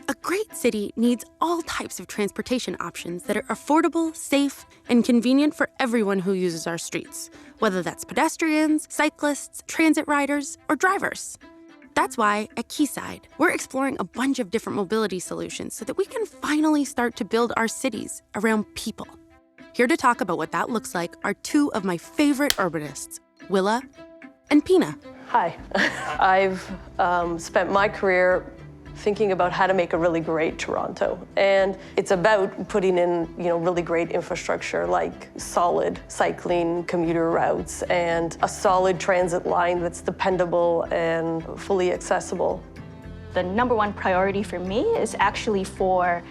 A great city needs all types of transportation options that are affordable, safe, and convenient for everyone who uses our streets, whether that's pedestrians, cyclists, transit riders, or drivers. That's why, at Quayside, we're exploring a bunch of different mobility solutions so that we can finally start to build our cities around people. Here to talk about what that looks like are two of my favorite urbanists, Willa and Pina. Hi. I've spent my career thinking about how to make a really great Toronto. And it's about putting in, really great infrastructure like solid cycling commuter routes and a solid transit line that's dependable and fully accessible. The number one priority for me is actually for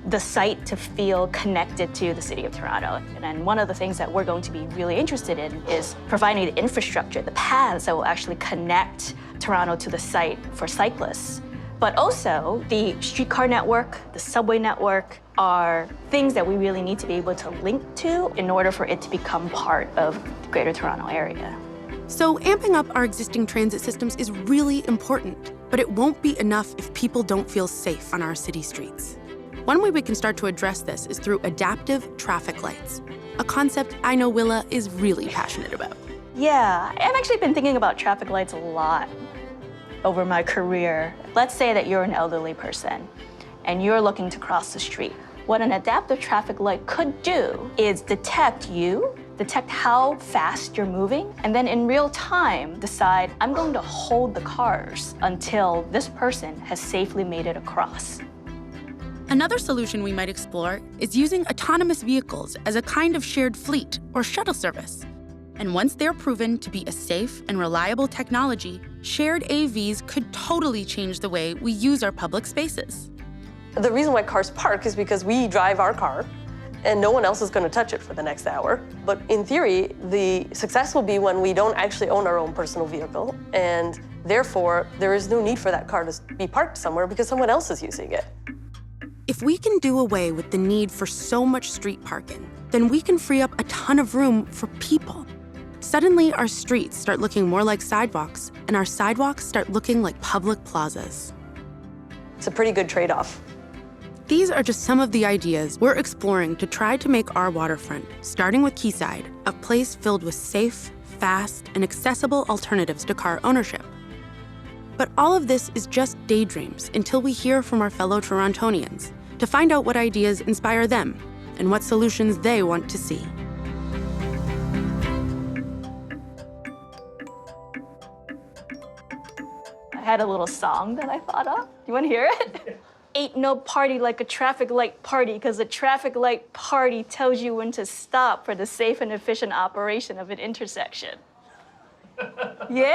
the site to feel connected to the city of Toronto. And one of the things that we're going to be really interested in is providing the infrastructure, the paths that will actually connect Toronto to the site for cyclists. But also, the streetcar network, the subway network are things that we really need to be able to link to in order for it to become part of the Greater Toronto Area. So amping up our existing transit systems is really important, but it won't be enough if people don't feel safe on our city streets. One way we can start to address this is through adaptive traffic lights, a concept I know Willa is really passionate about. Yeah, I've actually been thinking about traffic lights a lot over my career. Let's say that you're an elderly person and you're looking to cross the street. What an adaptive traffic light could do is detect how fast you're moving, and then in real time decide, I'm going to hold the cars until this person has safely made it across. Another solution we might explore is using autonomous vehicles as a kind of shared fleet or shuttle service. And once they're proven to be a safe and reliable technology, shared AVs could totally change the way we use our public spaces. The reason why cars park is because we drive our car and no one else is going to touch it for the next hour. But in theory, the success will be when we don't actually own our own personal vehicle, and therefore there is no need for that car to be parked somewhere because someone else is using it. If we can do away with the need for so much street parking, then we can free up a ton of room for people. Suddenly, our streets start looking more like sidewalks, and our sidewalks start looking like public plazas. It's a pretty good trade-off. These are just some of the ideas we're exploring to try to make our waterfront, starting with Quayside, a place filled with safe, fast, and accessible alternatives to car ownership. But all of this is just daydreams until we hear from our fellow Torontonians to find out what ideas inspire them and what solutions they want to see. I had a little song that I thought of. You want to hear it? Ain't no party like a traffic light party, because a traffic light party tells you when to stop for the safe and efficient operation of an intersection. Yeah?